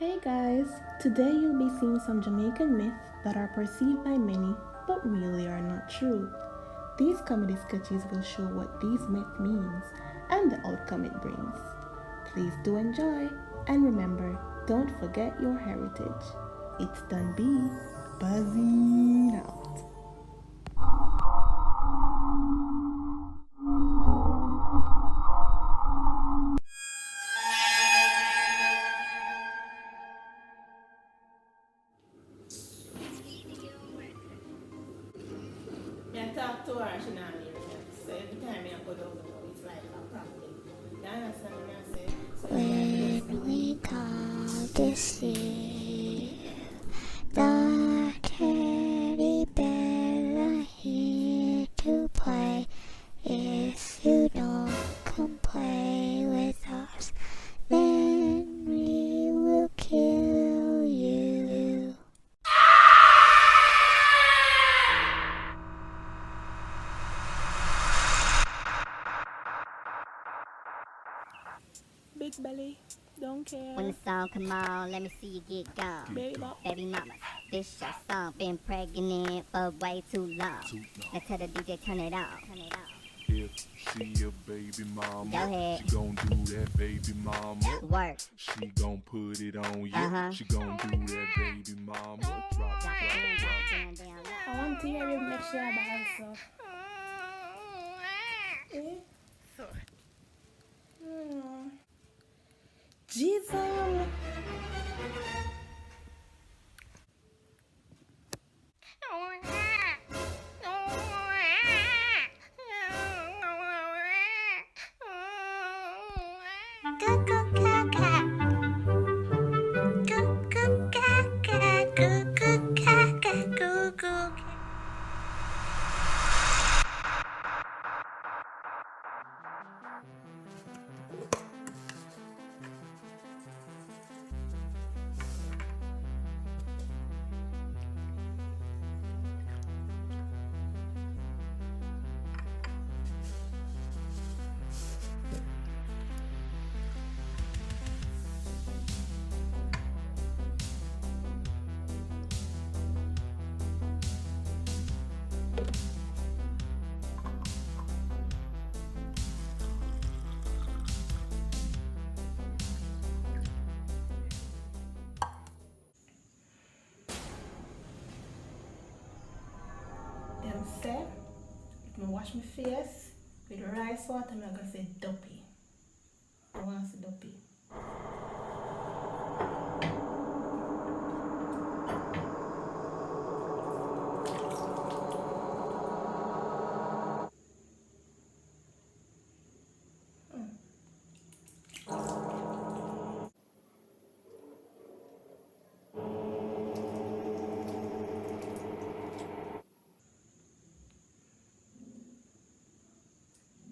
Hey guys, today you'll be seeing some Jamaican myths that are perceived by many but really are not true. These comedy sketches will show what these myths means and the outcome it brings. Please do enjoy and remember, don't forget your heritage. It's done B, buzzing out. I talk to her, she not hear me. So every time I go down the road, it's like a problem. You understand what I say? So When we call to see the teddy bear are here to play. If you don't come play with us, then we will kill you. Big belly, don't care. When the song come on, let me see you get gone. Baby mama, this your song. Been pregnant for way too long. Now tell the DJ turn it off. If she a baby mama, Go ahead. she gon' do that baby mama. Work. She gon' put it on you. Uh-huh. She gon' do that baby mama. Drop, Drop it drop, down, drop. low. I want to hear him make sure I also. Jesus. Them say, if I wash my face with rice water, I'm gonna say duppy. I want to say duppy.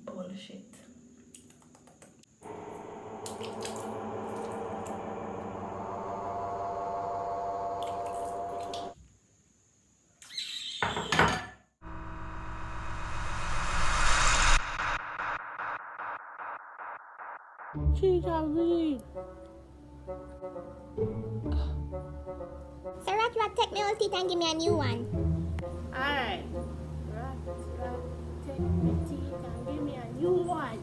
Bullshit. She's a weed. So Rat, take me old teeth and give me a new one. Alright. Rat, take my teeth and give me a new one.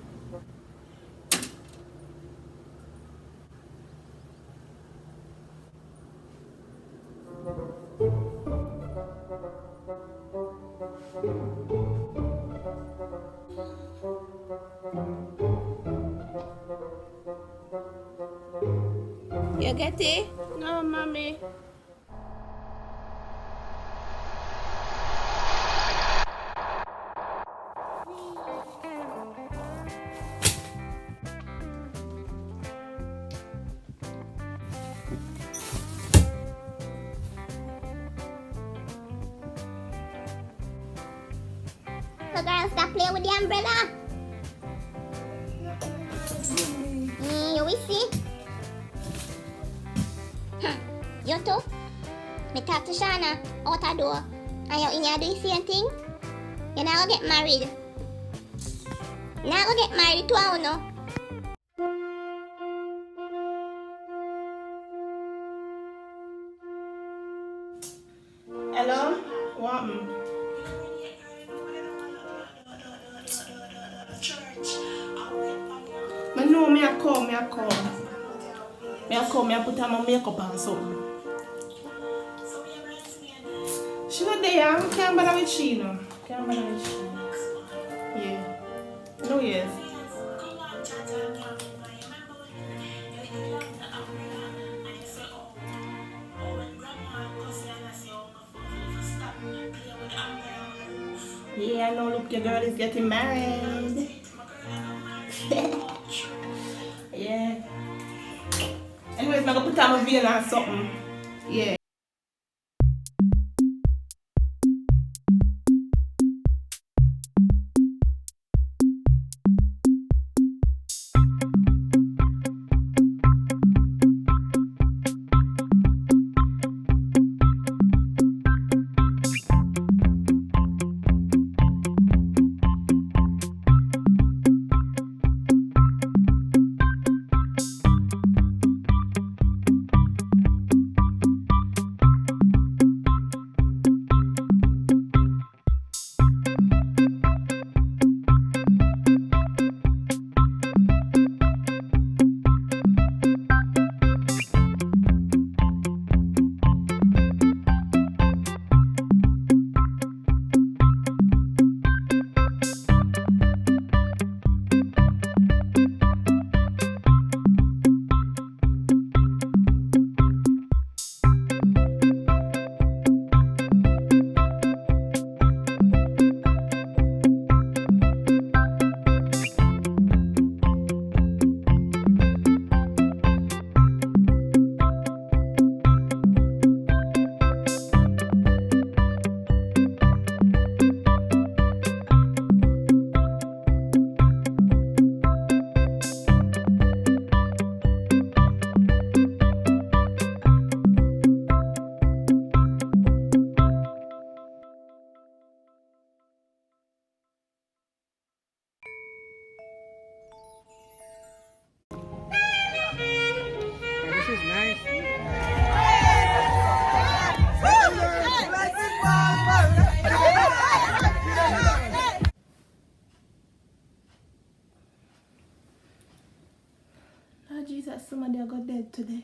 You get it? No, mommy. So girls, stop playing with the umbrella. You will see. You too? Me talk to Shana out the door. And you in here doing the same thing? You're not gonna get married. Not gonna get married to her, no? Hello? What happened? I know me a come. I put on my makeup and something. She not there, I can't bother with she, no. Yeah. No, yes. Yeah, I know, look, your girl is getting married. Yeah. Anyways, I'm gonna put on my veil and something. Yeah. This is nice. Lord Jesus, somebody got dead today.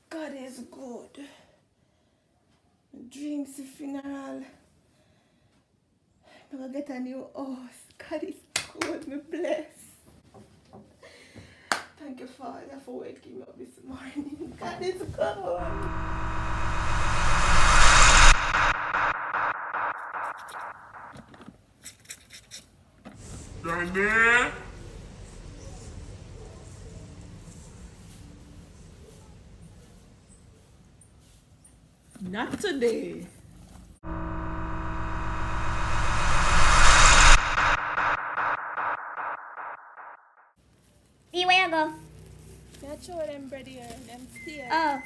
God is good. Dreams funeral. I'm gonna get a new house. God is good. Me bless. Thank you, Father, for waking me up this morning. God is good. Danny? Not today. See where you go? Not sure them bread here, them stairs. Oh,